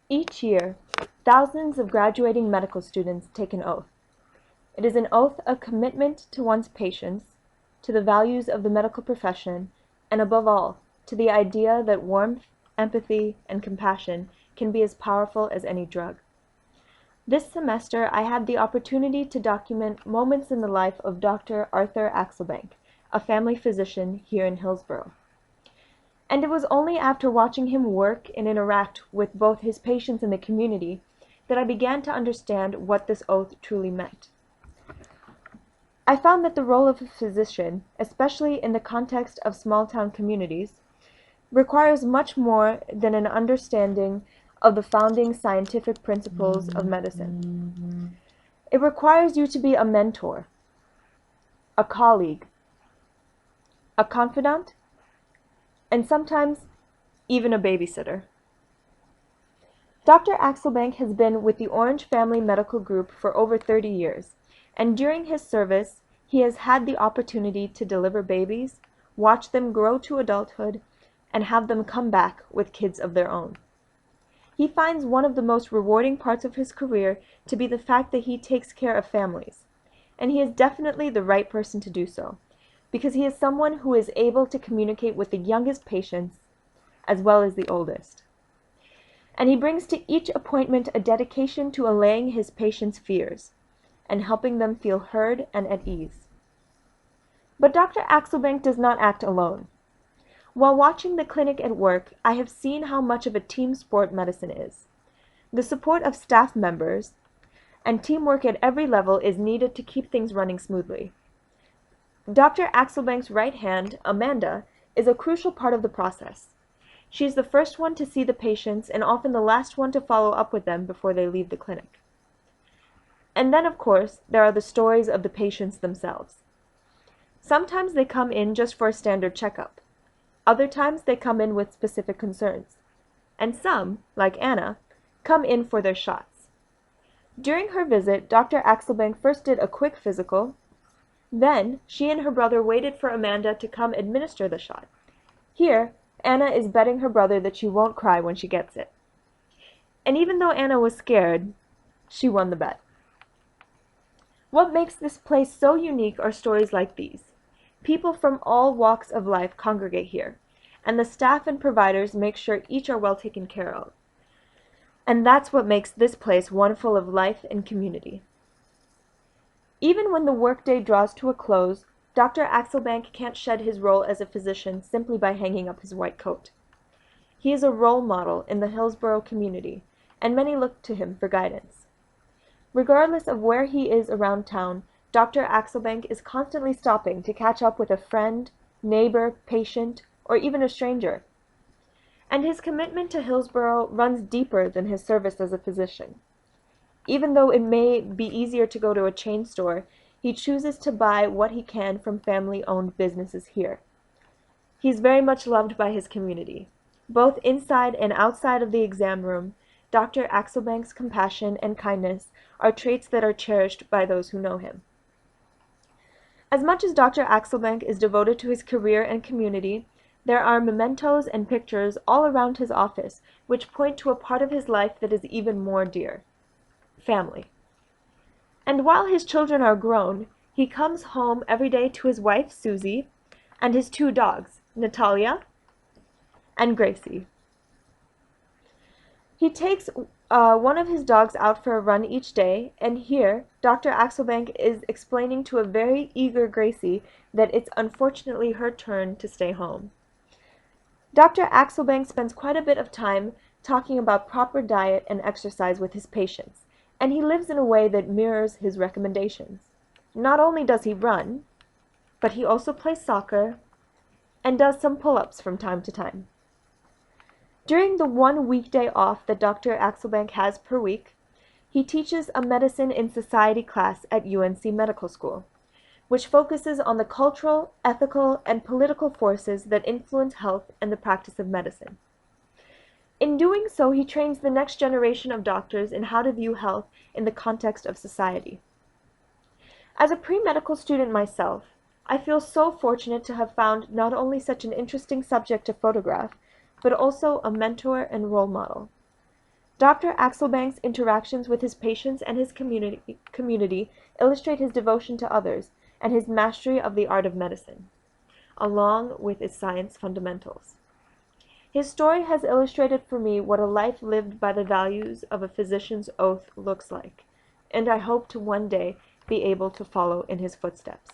Each year, thousands of graduating medical students take an oath. It is an oath of commitment to one's patients, to the values of the medical profession, and above all, to the idea that warmth, empathy, and compassion can be as powerful as any drug. This semester, I had the opportunity to document moments in the life of Dr. Arthur Axelbank, a family physician here in Hillsborough. And it was only after watching him work and interact with both his patients and the community that I began to understand what this oath truly meant. I found that the role of a physician, especially in the context of small-town communities, requires much more than an understanding of the founding scientific principles of medicine. It requires you to be a mentor, a colleague, a confidant, and sometimes even a babysitter. Dr. Axelbank has been with the Orange Family Medical Group for over 30 years, and during his service, he has had the opportunity to deliver babies, watch them grow to adulthood, and have them come back with kids of their own. He finds one of the most rewarding parts of his career to be the fact that he takes care of families, and he is definitely the right person to do so, because he is someone who is able to communicate with the youngest patients as well as the oldest. And he brings to each appointment a dedication to allaying his patients' fears and helping them feel heard and at ease. But Dr. Axelbank does not act alone. While watching the clinic at work, I have seen how much of a team sport medicine is. The support of staff members and teamwork at every level is needed to keep things running smoothly. Dr. Axelbank's right hand, Amanda, is a crucial part of the process. She is the first one to see the patients and often the last one to follow up with them before they leave the clinic. And then, of course, there are the stories of the patients themselves. Sometimes they come in just for a standard checkup. Other times they come in with specific concerns. And some, like Anna, come in for their shots. During her visit, Dr. Axelbank first did a quick physical. Then, she and her brother waited for Amanda to come administer the shot. Here, Anna is betting her brother that she won't cry when she gets it. And even though Anna was scared, she won the bet. What makes this place so unique are stories like these. People from all walks of life congregate here, and the staff and providers make sure each are well taken care of. And that's what makes this place one full of life and community. Even when the workday draws to a close, Dr. Axelbank can't shed his role as a physician simply by hanging up his white coat. He is a role model in the Hillsborough community, and many look to him for guidance. Regardless of where he is around town, Dr. Axelbank is constantly stopping to catch up with a friend, neighbor, patient, or even a stranger. And his commitment to Hillsborough runs deeper than his service as a physician. Even though it may be easier to go to a chain store, he chooses to buy what he can from family-owned businesses here. He is very much loved by his community. Both inside and outside of the exam room, Dr. Axelbank's compassion and kindness are traits that are cherished by those who know him. As much as Dr. Axelbank is devoted to his career and community, there are mementos and pictures all around his office which point to a part of his life that is even more dear: family. And while his children are grown, he comes home every day to his wife, Susie, and his two dogs, Natalia and Gracie. He takes one of his dogs out for a run each day, and here Dr. Axelbank is explaining to a very eager Gracie that it's unfortunately her turn to stay home. Dr. Axelbank spends quite a bit of time talking about proper diet and exercise with his patients, and he lives in a way that mirrors his recommendations. Not only does he run, but he also plays soccer and does some pull-ups from time to time. During the one weekday off that Dr. Axelbank has per week, he teaches a medicine in society class at UNC Medical School, which focuses on the cultural, ethical, and political forces that influence health and the practice of medicine. In doing so, he trains the next generation of doctors in how to view health in the context of society. As a pre-medical student myself, I feel so fortunate to have found not only such an interesting subject to photograph, but also a mentor and role model. Dr. Axelbank's interactions with his patients and his community illustrate his devotion to others and his mastery of the art of medicine, along with its science fundamentals. His story has illustrated for me what a life lived by the values of a physician's oath looks like, and I hope to one day be able to follow in his footsteps.